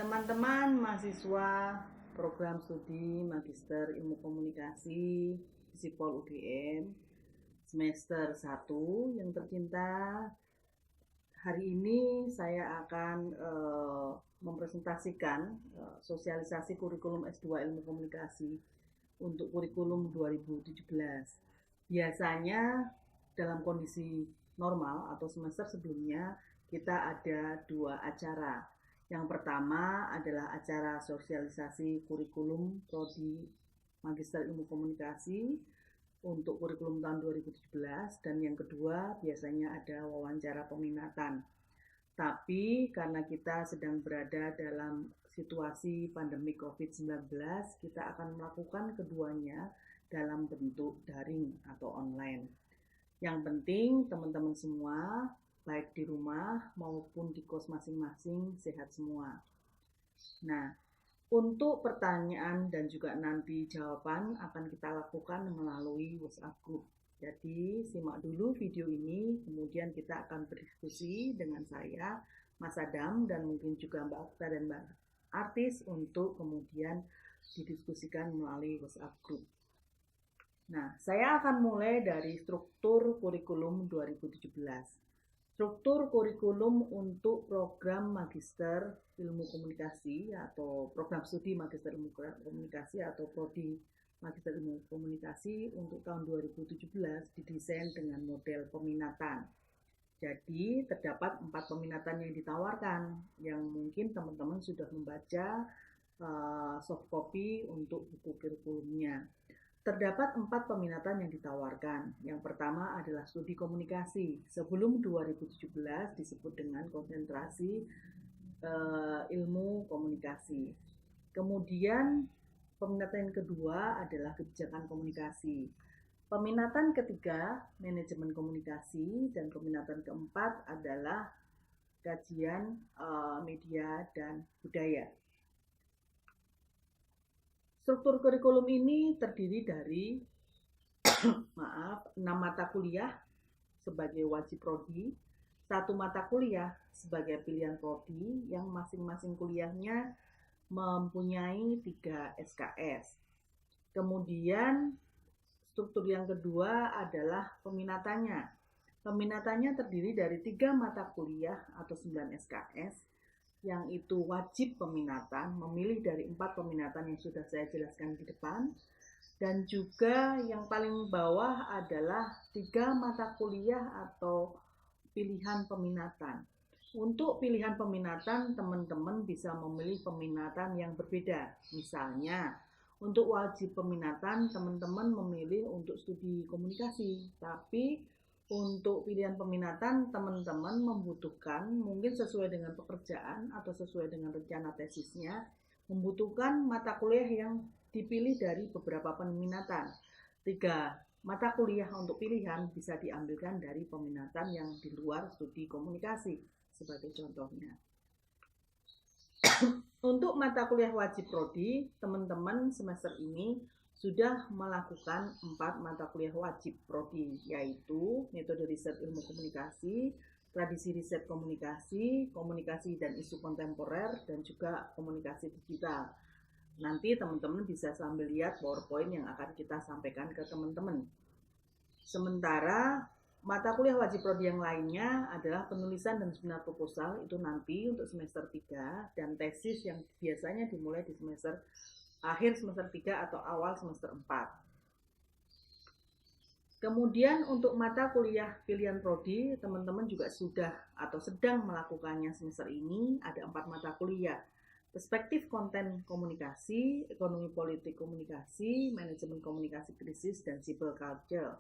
Teman-teman mahasiswa program studi Magister Ilmu Komunikasi Sipol UGM semester 1 yang tercinta. Hari ini saya akan mempresentasikan sosialisasi kurikulum S2 Ilmu Komunikasi untuk kurikulum 2017. Biasanya dalam kondisi normal atau semester sebelumnya kita ada 2 acara. Yang pertama adalah acara sosialisasi kurikulum Prodi Magister Ilmu Komunikasi untuk kurikulum tahun 2017, dan yang kedua biasanya ada wawancara peminatan. Tapi karena kita sedang berada dalam situasi pandemi COVID-19, kita akan melakukan keduanya dalam bentuk daring atau online. Yang penting teman-teman semua baik di rumah maupun di kos masing-masing sehat semua. Nah, untuk pertanyaan dan juga nanti jawaban akan kita lakukan melalui WhatsApp Group. Jadi simak dulu video ini, kemudian kita akan berdiskusi dengan saya, Mas Adam, dan mungkin juga Mbak Okta dan Mbak Artis untuk kemudian didiskusikan melalui WhatsApp Group. Nah, saya akan mulai dari struktur kurikulum 2017. Struktur kurikulum untuk program Magister Ilmu Komunikasi atau program studi Magister Ilmu Komunikasi atau Prodi Magister Ilmu Komunikasi untuk tahun 2017 didesain dengan model peminatan. Jadi terdapat 4 peminatan yang ditawarkan, yang mungkin teman-teman sudah membaca soft copy untuk buku kurikulumnya. Terdapat 4 peminatan yang ditawarkan. Yang pertama adalah studi komunikasi. Sebelum 2017 disebut dengan konsentrasi ilmu komunikasi. Kemudian peminatan yang kedua adalah kebijakan komunikasi. Peminatan ketiga manajemen komunikasi, dan peminatan keempat adalah kajian media dan budaya. Struktur kurikulum ini terdiri dari 6 mata kuliah sebagai wajib prodi, 1 mata kuliah sebagai pilihan prodi yang masing-masing kuliahnya mempunyai 3 SKS. Kemudian struktur yang kedua adalah peminatannya. Peminatannya terdiri dari 3 mata kuliah atau 9 SKS, yang itu wajib peminatan, memilih dari 4 peminatan yang sudah saya jelaskan di depan. Dan juga yang paling bawah adalah 3 mata kuliah atau pilihan peminatan. Untuk pilihan peminatan, teman-teman bisa memilih peminatan yang berbeda. Misalnya, untuk wajib peminatan, teman-teman memilih untuk studi komunikasi, tapi untuk pilihan peminatan, teman-teman membutuhkan, mungkin sesuai dengan pekerjaan atau sesuai dengan rencana tesisnya, membutuhkan mata kuliah yang dipilih dari beberapa peminatan. 3 mata kuliah untuk pilihan bisa diambilkan dari peminatan yang di luar studi komunikasi, sebagai contohnya. Untuk mata kuliah wajib prodi, teman-teman semester ini sudah melakukan 4 mata kuliah wajib prodi, yaitu metode riset ilmu komunikasi, tradisi riset komunikasi, komunikasi dan isu kontemporer, dan juga komunikasi digital. Nanti teman-teman bisa sambil lihat PowerPoint yang akan kita sampaikan ke teman-teman. Sementara mata kuliah wajib prodi yang lainnya adalah penulisan dan seminar proposal, itu nanti untuk semester 3, dan tesis yang biasanya dimulai di semester akhir semester 3 atau awal semester 4. Kemudian untuk mata kuliah pilihan prodi, teman-teman juga sudah atau sedang melakukannya semester ini. Ada 4 mata kuliah: perspektif konten komunikasi, ekonomi politik komunikasi, manajemen komunikasi krisis, dan cyberculture.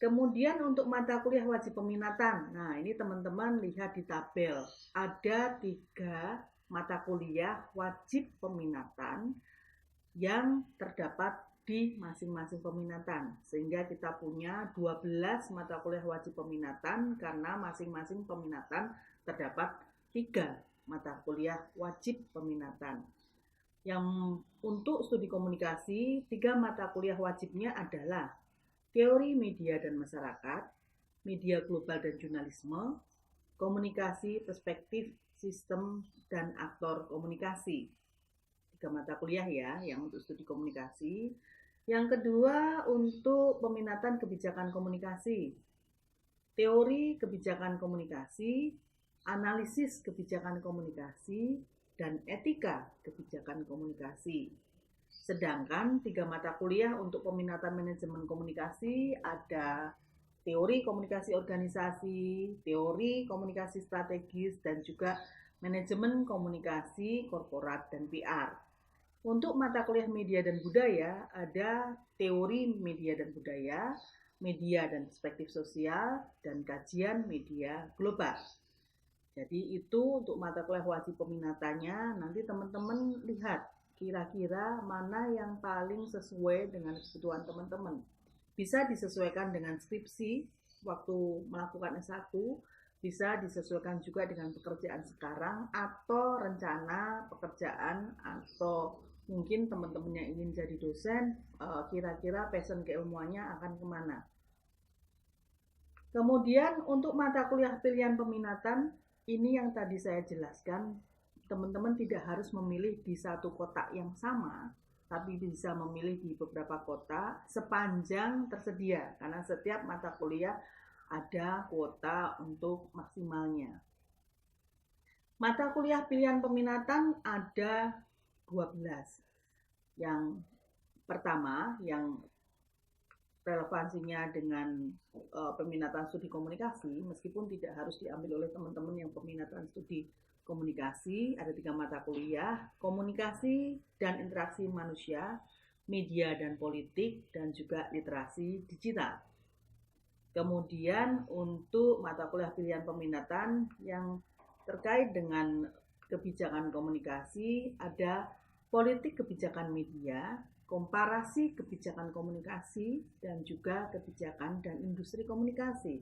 Kemudian untuk mata kuliah wajib peminatan, nah ini teman-teman lihat di tabel, ada 3 mata kuliah wajib peminatan yang terdapat di masing-masing peminatan, sehingga kita punya 12 mata kuliah wajib peminatan karena masing-masing peminatan terdapat 3 mata kuliah wajib peminatan. Yang untuk studi komunikasi, 3 mata kuliah wajibnya adalah teori media dan masyarakat, media global dan jurnalisme, komunikasi, perspektif, sistem, dan aktor komunikasi. 3 mata kuliah ya, yang untuk studi komunikasi. Yang kedua, untuk peminatan kebijakan komunikasi. Teori kebijakan komunikasi, analisis kebijakan komunikasi, dan etika kebijakan komunikasi. Sedangkan 3 mata kuliah untuk peminatan manajemen komunikasi ada teori komunikasi organisasi, teori komunikasi strategis, dan juga manajemen komunikasi korporat dan PR. Untuk mata kuliah media dan budaya ada teori media dan budaya, media dan perspektif sosial, dan kajian media global. Jadi itu untuk mata kuliah wajib peminatannya. Nanti teman-teman lihat kira-kira mana yang paling sesuai dengan kebutuhan teman-teman. Bisa disesuaikan dengan skripsi waktu melakukan S1, bisa disesuaikan juga dengan pekerjaan sekarang atau rencana pekerjaan, atau mungkin teman-teman yang ingin jadi dosen, kira-kira passion keilmuannya akan kemana. Kemudian untuk mata kuliah pilihan peminatan, ini yang tadi saya jelaskan, teman-teman tidak harus memilih di satu kotak yang sama, tapi bisa memilih di beberapa kota sepanjang tersedia, karena setiap mata kuliah ada kuota untuk maksimalnya. Mata kuliah pilihan peminatan ada 12. Yang pertama, yang relevansinya dengan peminatan studi komunikasi, meskipun tidak harus diambil oleh teman-teman yang peminatan studi komunikasi, ada 3 mata kuliah: komunikasi dan interaksi manusia, media dan politik, dan juga literasi digital. Kemudian untuk mata kuliah pilihan peminatan yang terkait dengan kebijakan komunikasi ada politik kebijakan media, komparasi kebijakan komunikasi, dan juga kebijakan dan industri komunikasi.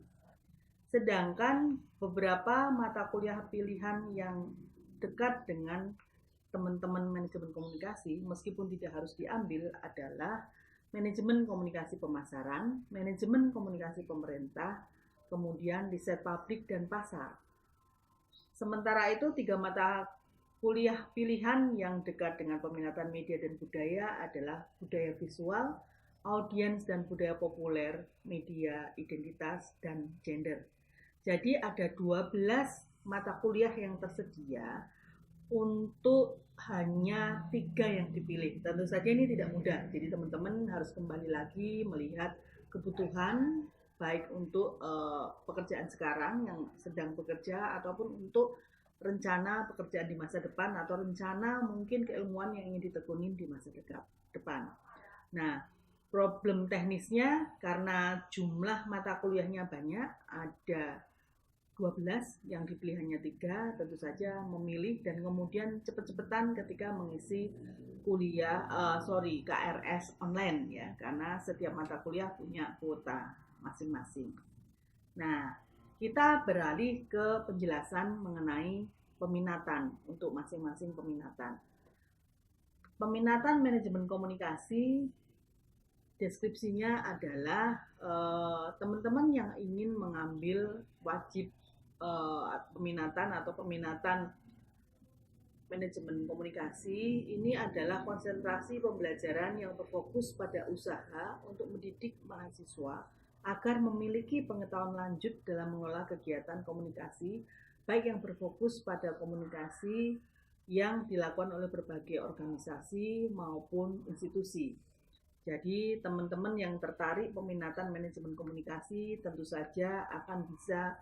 Sedangkan beberapa mata kuliah pilihan yang dekat dengan teman-teman manajemen komunikasi, meskipun tidak harus diambil, adalah manajemen komunikasi pemasaran, manajemen komunikasi pemerintah, kemudian riset publik dan pasar. Sementara itu 3 mata kuliah pilihan yang dekat dengan peminatan media dan budaya adalah budaya visual, audiens dan budaya populer, media, identitas, dan gender. Jadi ada 12 mata kuliah yang tersedia untuk hanya 3 yang dipilih. Tentu saja ini tidak mudah, jadi teman-teman harus kembali lagi melihat kebutuhan baik untuk pekerjaan sekarang yang sedang bekerja ataupun untuk rencana pekerjaan di masa depan atau rencana mungkin keilmuan yang ingin ditekunin di masa depan. Nah, problem teknisnya karena jumlah mata kuliahnya banyak, ada 12 yang dipilih hanya 3, tentu saja memilih dan kemudian cepet-cepetan ketika mengisi KRS online ya, karena setiap mata kuliah punya kuota masing-masing. Nah, kita beralih ke penjelasan mengenai peminatan untuk masing-masing peminatan. Peminatan manajemen komunikasi, deskripsinya adalah teman-teman yang ingin mengambil wajib peminatan atau peminatan manajemen komunikasi, ini adalah konsentrasi pembelajaran yang berfokus pada usaha untuk mendidik mahasiswa agar memiliki pengetahuan lanjut dalam mengelola kegiatan komunikasi, baik yang berfokus pada komunikasi yang dilakukan oleh berbagai organisasi maupun institusi. Jadi teman-teman yang tertarik peminatan manajemen komunikasi tentu saja akan bisa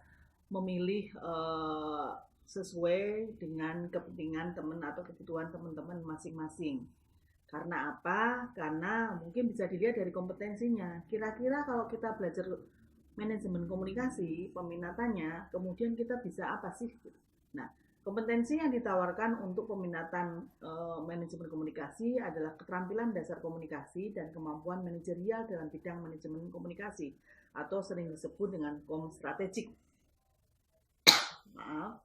memilih sesuai dengan kepentingan teman atau kebutuhan teman-teman masing-masing. Karena apa? Karena mungkin bisa dilihat dari kompetensinya. Kira-kira kalau kita belajar manajemen komunikasi, peminatannya, kemudian kita bisa apa sih? Nah, kompetensi yang ditawarkan untuk peminatan manajemen komunikasi adalah keterampilan dasar komunikasi dan kemampuan manajerial dalam bidang manajemen komunikasi atau sering disebut dengan kom strategik. Maaf.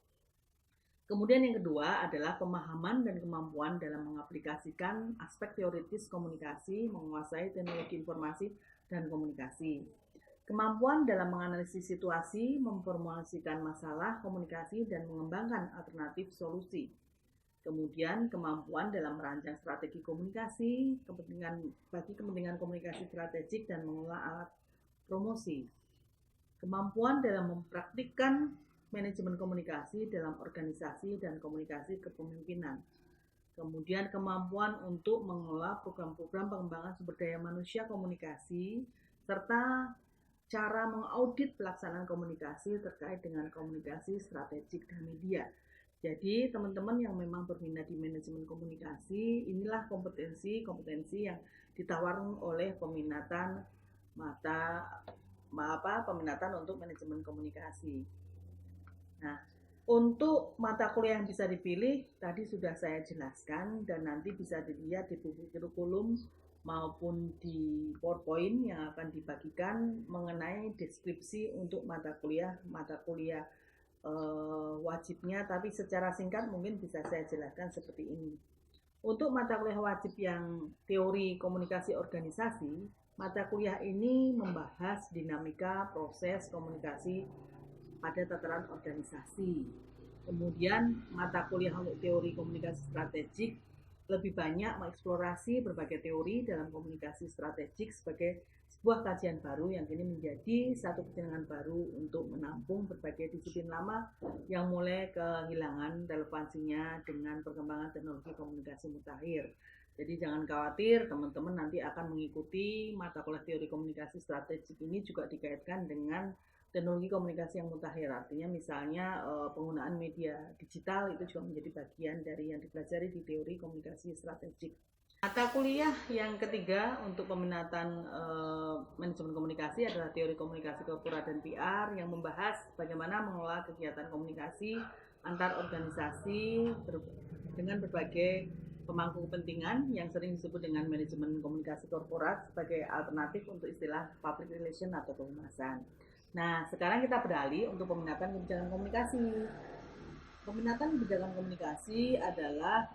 Kemudian yang kedua adalah pemahaman dan kemampuan dalam mengaplikasikan aspek teoritis komunikasi, menguasai teknologi informasi dan komunikasi. Kemampuan dalam menganalisis situasi, memformulasikan masalah komunikasi, dan mengembangkan alternatif solusi. Kemudian kemampuan dalam merancang strategi komunikasi, kepentingan komunikasi strategik dan mengelola alat promosi. Kemampuan dalam mempraktikkan manajemen komunikasi dalam organisasi dan komunikasi kepemimpinan. Kemudian kemampuan untuk mengelola program-program pengembangan sumber daya manusia komunikasi, serta cara mengaudit pelaksanaan komunikasi terkait dengan komunikasi strategik dan media. Jadi teman-teman yang memang berminat di manajemen komunikasi, inilah kompetensi yang ditawarkan oleh peminatan untuk manajemen komunikasi. Nah, untuk mata kuliah yang bisa dipilih tadi sudah saya jelaskan dan nanti bisa dilihat di buku kurikulum maupun di PowerPoint yang akan dibagikan mengenai deskripsi untuk mata kuliah wajibnya, tapi secara singkat mungkin bisa saya jelaskan seperti ini. Untuk mata kuliah wajib yang teori komunikasi organisasi, mata kuliah ini membahas dinamika proses komunikasi pada tataran organisasi. Kemudian mata kuliah untuk teori komunikasi strategik lebih banyak mengeksplorasi berbagai teori dalam komunikasi strategik sebagai sebuah kajian baru yang kini menjadi satu kecenderungan baru untuk menampung berbagai disiplin lama yang mulai kehilangan relevansinya dengan perkembangan teknologi komunikasi mutakhir. Jadi jangan khawatir, teman-teman nanti akan mengikuti mata kuliah teori komunikasi strategik ini juga dikaitkan dengan teknologi komunikasi yang mutakhir. Artinya misalnya penggunaan media digital itu juga menjadi bagian dari yang dipelajari di teori komunikasi strategik. Mata kuliah yang ketiga untuk peminatan manajemen komunikasi adalah teori komunikasi korporat dan PR yang membahas bagaimana mengelola kegiatan komunikasi antar organisasi dengan berbagai pemangku kepentingan yang sering disebut dengan manajemen komunikasi korporat sebagai alternatif untuk istilah public relation atau kehumasan. Nah, sekarang kita beralih untuk peminatan kebijakan komunikasi. Peminatan kebijakan komunikasi adalah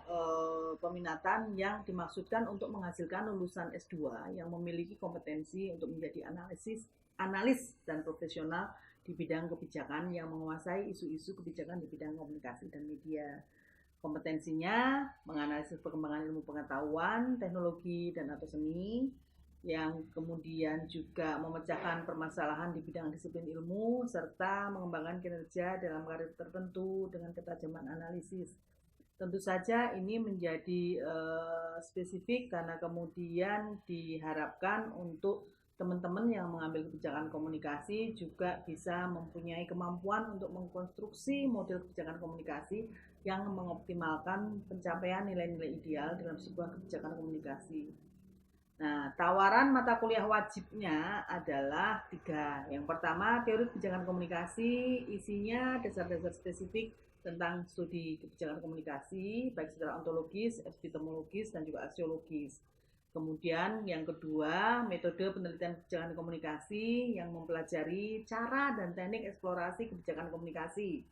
peminatan yang dimaksudkan untuk menghasilkan lulusan S2 yang memiliki kompetensi untuk menjadi analis dan profesional di bidang kebijakan yang menguasai isu-isu kebijakan di bidang komunikasi dan media. Kompetensinya menganalisis perkembangan ilmu pengetahuan, teknologi, dan atau seni, yang kemudian juga memecahkan permasalahan di bidang disiplin ilmu serta mengembangkan kinerja dalam karir tertentu dengan ketajaman analisis. Tentu saja ini menjadi spesifik karena kemudian diharapkan untuk teman-teman yang mengambil kebijakan komunikasi juga bisa mempunyai kemampuan untuk mengkonstruksi model kebijakan komunikasi yang mengoptimalkan pencapaian nilai-nilai ideal dalam sebuah kebijakan komunikasi. Nah, tawaran mata kuliah wajibnya adalah 3. Yang pertama, teori kebijakan komunikasi, isinya dasar-dasar spesifik tentang studi kebijakan komunikasi, baik secara ontologis, epistemologis, dan juga aksiologis. Kemudian yang kedua, metode penelitian kebijakan komunikasi yang mempelajari cara dan teknik eksplorasi kebijakan komunikasi.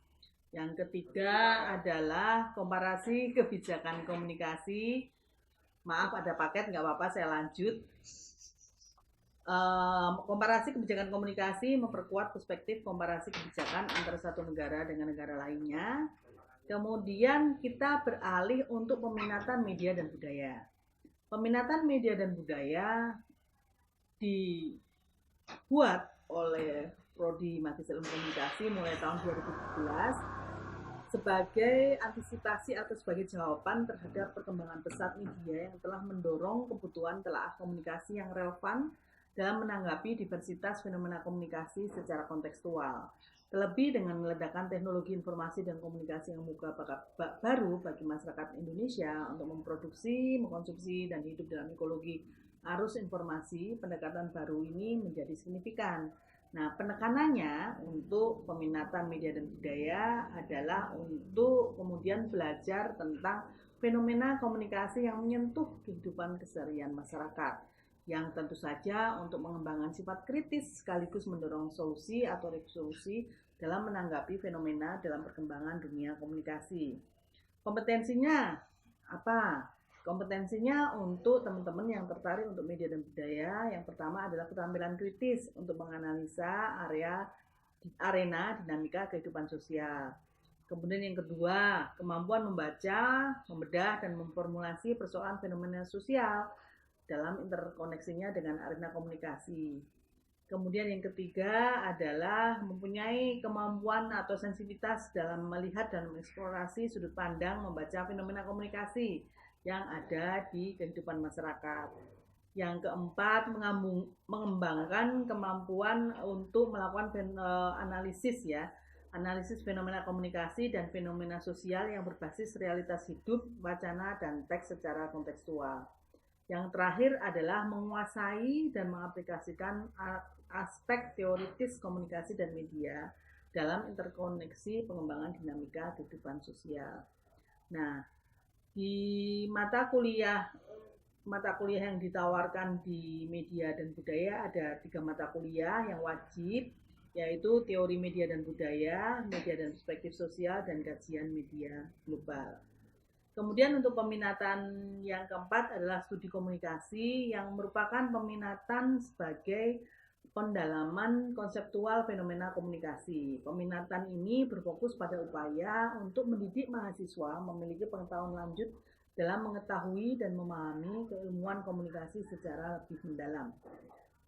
Yang ketiga adalah komparasi kebijakan komunikasi. Maaf ada paket, nggak apa-apa saya lanjut. Komparasi kebijakan komunikasi memperkuat perspektif komparasi kebijakan antara satu negara dengan negara lainnya. Kemudian kita beralih untuk peminatan media dan budaya. Peminatan media dan budaya dibuat oleh Prodi Magister Ilmu Komunikasi mulai tahun 2017 sebagai antisipasi atau sebagai jawaban terhadap perkembangan pesat media yang telah mendorong kebutuhan telaah komunikasi yang relevan dalam menanggapi diversitas fenomena komunikasi secara kontekstual. Terlebih dengan meledakan teknologi informasi dan komunikasi yang membuka baru bagi masyarakat Indonesia untuk memproduksi, mengkonsumsi, dan hidup dalam ekologi arus informasi, pendekatan baru ini menjadi signifikan. Nah, penekanannya untuk peminatan media dan budaya adalah untuk kemudian belajar tentang fenomena komunikasi yang menyentuh kehidupan keseharian masyarakat, yang tentu saja untuk mengembangkan sifat kritis sekaligus mendorong solusi atau resolusi dalam menanggapi fenomena dalam perkembangan dunia komunikasi. Kompetensinya apa? Kompetensinya untuk teman-teman yang tertarik untuk media dan budaya, yang pertama adalah keterampilan kritis untuk menganalisa arena dinamika kehidupan sosial. Kemudian yang kedua, kemampuan membaca, membedah, dan memformulasi persoalan fenomena sosial dalam interkoneksinya dengan arena komunikasi. Kemudian yang ketiga adalah mempunyai kemampuan atau sensitivitas dalam melihat dan mengeksplorasi sudut pandang membaca fenomena komunikasi yang ada di kehidupan masyarakat. Yang keempat, mengembangkan kemampuan untuk melakukan analisis fenomena komunikasi dan fenomena sosial yang berbasis realitas hidup, wacana, dan teks secara kontekstual. Yang terakhir adalah menguasai dan mengaplikasikan aspek teoritis komunikasi dan media dalam interkoneksi pengembangan dinamika kehidupan sosial. Nah, di mata kuliah yang ditawarkan di media dan budaya ada 3 mata kuliah yang wajib, yaitu teori media dan budaya, media dan perspektif sosial, dan kajian media global. Kemudian untuk peminatan yang keempat adalah studi komunikasi yang merupakan peminatan sebagai pendalaman konseptual fenomena komunikasi. Peminatan ini berfokus pada upaya untuk mendidik mahasiswa memiliki pengetahuan lanjut dalam mengetahui dan memahami keilmuan komunikasi secara lebih mendalam.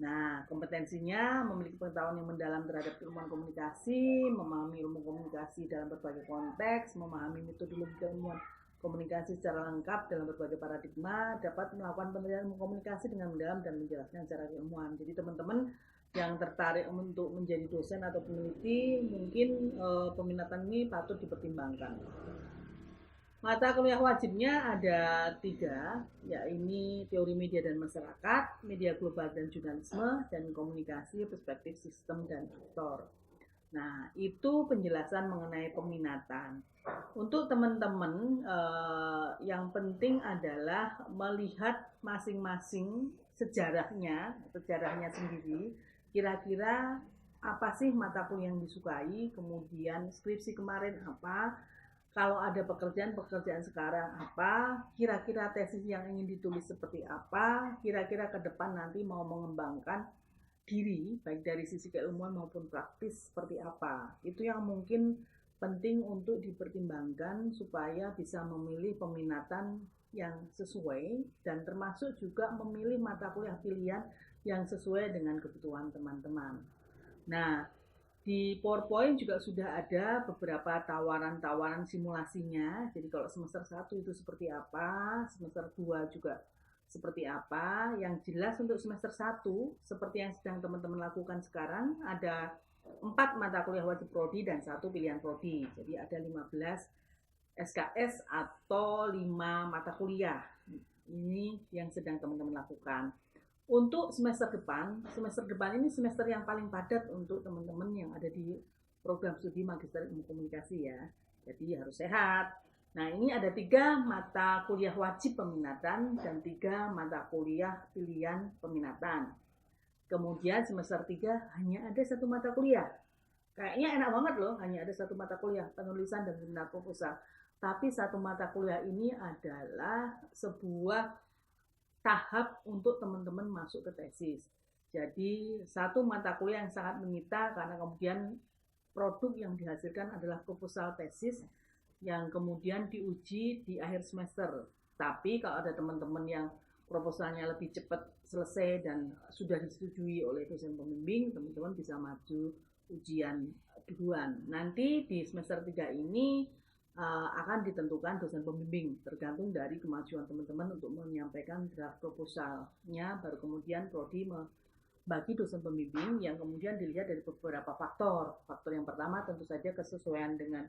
Nah, kompetensinya memiliki pengetahuan yang mendalam terhadap ilmuwan komunikasi, memahami ilmu komunikasi dalam berbagai konteks, memahami metodologi keilmuan komunikasi secara lengkap dalam berbagai paradigma, dapat melakukan penelitian ilmu komunikasi dengan mendalam dan menjelaskan secara keilmuan. Jadi teman-teman yang tertarik untuk menjadi dosen atau peneliti, mungkin peminatan ini patut dipertimbangkan. Mata kuliah wajibnya ada 3, yaitu teori media dan masyarakat, media global dan jurnalisme, dan komunikasi, perspektif sistem dan aktor. Nah, itu penjelasan mengenai peminatan. Untuk teman-teman, yang penting adalah melihat masing-masing sejarahnya sendiri. Kira-kira apa sih mata kuliah yang disukai, kemudian skripsi kemarin apa, kalau ada pekerjaan sekarang apa, kira-kira tesis yang ingin ditulis seperti apa, kira-kira ke depan nanti mau mengembangkan diri baik dari sisi keilmuan maupun praktis seperti apa. Itu yang mungkin penting untuk dipertimbangkan supaya bisa memilih peminatan yang sesuai dan termasuk juga memilih mata kuliah pilihan yang sesuai dengan kebutuhan teman-teman. Nah, di PowerPoint juga sudah ada beberapa tawaran-tawaran simulasinya. Jadi kalau semester 1 itu seperti apa, semester 2 juga seperti apa. Yang jelas untuk semester 1, seperti yang sedang teman-teman lakukan sekarang, ada 4 mata kuliah wajib prodi dan 1 pilihan prodi. Jadi ada 15 SKS atau 5 mata kuliah. Ini yang sedang teman-teman lakukan. Untuk semester depan ini semester yang paling padat untuk teman-teman yang ada di program studi Magister Ilmu Komunikasi ya. Jadi harus sehat. Nah, ini ada 3 mata kuliah wajib peminatan dan 3 mata kuliah pilihan peminatan. Kemudian semester 3 hanya ada 1 mata kuliah. Kayaknya enak banget loh, hanya ada 1 mata kuliah, penulisan dan seminar proposal. Tapi 1 mata kuliah ini adalah sebuah tahap untuk teman-teman masuk ke tesis. Jadi 1 mata kuliah yang sangat menyita karena kemudian produk yang dihasilkan adalah proposal tesis yang kemudian diuji di akhir semester. Tapi kalau ada teman-teman yang proposalnya lebih cepat selesai dan sudah disetujui oleh dosen pembimbing, teman-teman bisa maju ujian duluan. Nanti di semester 3 ini akan ditentukan dosen pembimbing, tergantung dari kemajuan teman-teman untuk menyampaikan draft proposalnya, baru kemudian prodi bagi dosen pembimbing yang kemudian dilihat dari beberapa faktor. Faktor yang pertama tentu saja kesesuaian dengan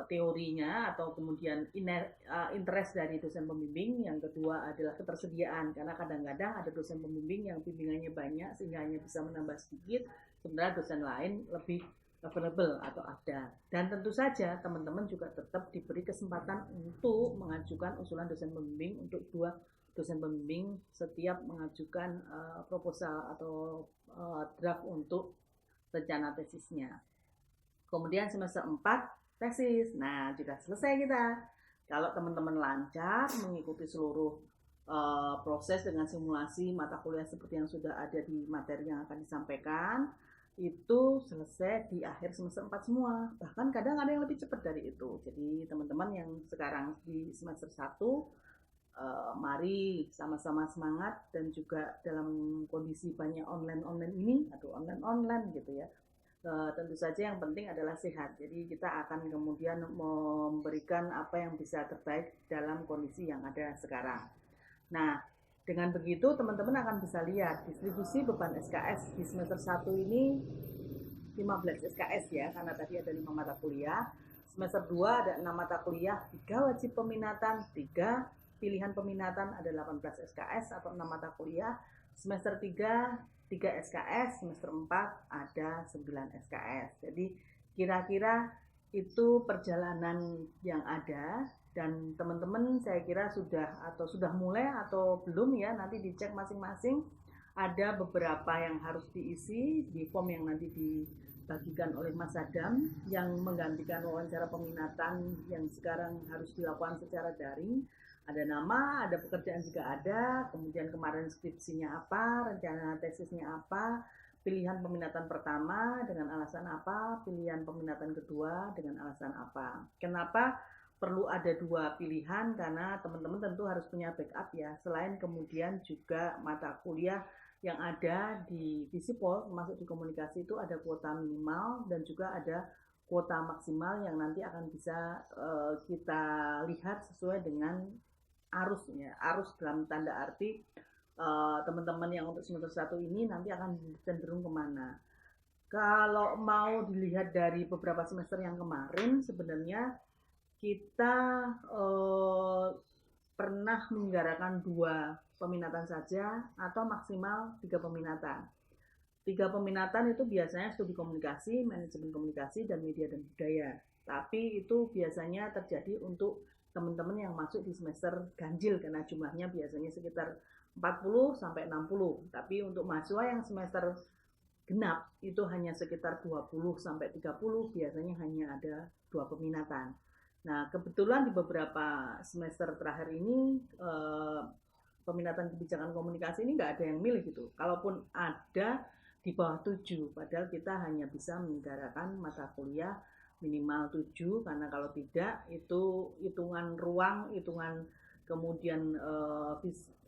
teorinya atau kemudian interest dari dosen pembimbing. Yang kedua adalah ketersediaan, karena kadang-kadang ada dosen pembimbing yang bimbingannya banyak sehingga hanya bisa menambah sedikit, sebenarnya dosen lain lebih available atau ada. Dan tentu saja teman-teman juga tetap diberi kesempatan untuk mengajukan usulan dosen pembimbing untuk 2 dosen pembimbing setiap mengajukan proposal atau draft untuk rencana tesisnya. Kemudian semester 4 tesis. Nah, sudah selesai kita. Kalau teman-teman lancar mengikuti seluruh proses dengan simulasi mata kuliah seperti yang sudah ada di materi yang akan disampaikan, itu selesai di akhir semester 4 semua. Bahkan kadang ada yang lebih cepat dari itu. Jadi teman-teman yang sekarang di semester 1, mari sama-sama semangat, dan juga dalam kondisi banyak online ini, atau online gitu ya. Tentu saja yang penting adalah sehat. Jadi kita akan kemudian memberikan apa yang bisa terbaik dalam kondisi yang ada sekarang. Nah, dengan begitu teman-teman akan bisa lihat distribusi beban SKS di semester 1 ini 15 SKS ya, karena tadi ada 5 mata kuliah. Semester 2 ada 6 mata kuliah, 3 wajib peminatan, 3 pilihan peminatan, ada 18 SKS atau 6 mata kuliah. Semester 3 3 SKS, semester 4 ada 9 SKS. Jadi kira-kira itu perjalanan yang ada, dan teman-teman saya kira sudah mulai atau belum ya, nanti dicek masing-masing. Ada beberapa yang harus diisi di form yang nanti dibagikan oleh Mas Adam, yang menggantikan wawancara peminatan yang sekarang harus dilakukan secara daring. Ada nama, ada pekerjaan juga ada, kemudian kemarin skripsinya apa, rencana tesisnya apa, pilihan peminatan pertama dengan alasan apa, pilihan peminatan kedua dengan alasan apa. Kenapa perlu ada 2 pilihan? Karena teman-teman tentu harus punya backup ya. Selain kemudian juga mata kuliah yang ada di Visipol, termasuk di komunikasi, itu ada kuota minimal dan juga ada kuota maksimal yang nanti akan bisa kita lihat sesuai dengan arusnya. Arus dalam tanda arti teman-teman yang untuk semester 1 ini nanti akan cenderung kemana. Kalau mau dilihat dari beberapa semester yang kemarin, sebenarnya kita pernah menyelenggarakan 2 peminatan saja atau maksimal 3 peminatan. 3 peminatan itu biasanya studi komunikasi, manajemen komunikasi, dan media dan budaya. Tapi itu biasanya terjadi untuk teman-teman yang masuk di semester ganjil, karena jumlahnya biasanya sekitar 40 sampai 60. Tapi untuk mahasiswa yang semester genap itu hanya sekitar 20 sampai 30, biasanya hanya ada 2 peminatan. Nah, kebetulan di beberapa semester terakhir ini peminatan kebijakan komunikasi ini nggak ada yang milih gitu. Kalaupun ada, di bawah 7, padahal kita hanya bisa menyelenggarakan mata kuliah minimal 7, karena kalau tidak itu hitungan ruang, hitungan kemudian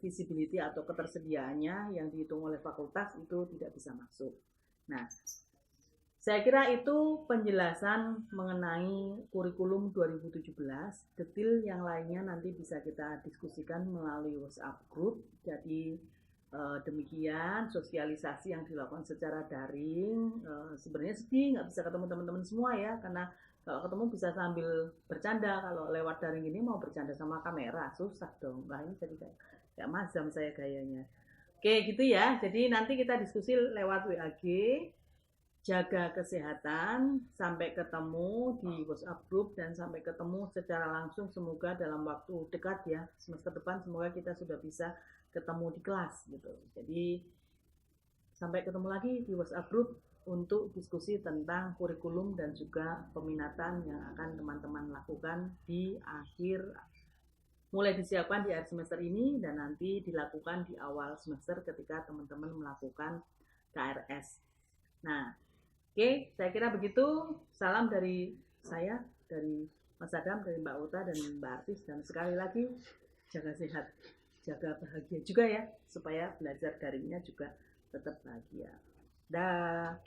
visibility atau ketersediaannya yang dihitung oleh fakultas itu tidak bisa masuk. Nah, saya kira itu penjelasan mengenai kurikulum 2017. Detail yang lainnya nanti bisa kita diskusikan melalui WhatsApp group. Jadi demikian sosialisasi yang dilakukan secara daring. Sebenarnya sedih nggak bisa ketemu teman-teman semua ya, karena kalau ketemu bisa sambil bercanda. Kalau lewat daring ini mau bercanda sama kamera susah dong. Nah, ini jadi kayak mazam saya gayanya. Oke gitu ya. Jadi nanti kita diskusi lewat WAG. Jaga kesehatan, sampai ketemu di WhatsApp group, dan sampai ketemu secara langsung semoga dalam waktu dekat ya, semester depan semoga kita sudah bisa ketemu di kelas gitu. Jadi sampai ketemu lagi di WhatsApp group untuk diskusi tentang kurikulum dan juga peminatan yang akan teman-teman lakukan di akhir, mulai disiapkan di akhir semester ini dan nanti dilakukan di awal semester ketika teman-teman melakukan KRS. Nah, oke, saya kira begitu. Salam dari saya, dari Mas Adam, dari Mbak Uta, dan Mbak Artis. Dan sekali lagi, jaga sehat, jaga bahagia juga ya, supaya belajar daringnya juga tetap bahagia. Dah.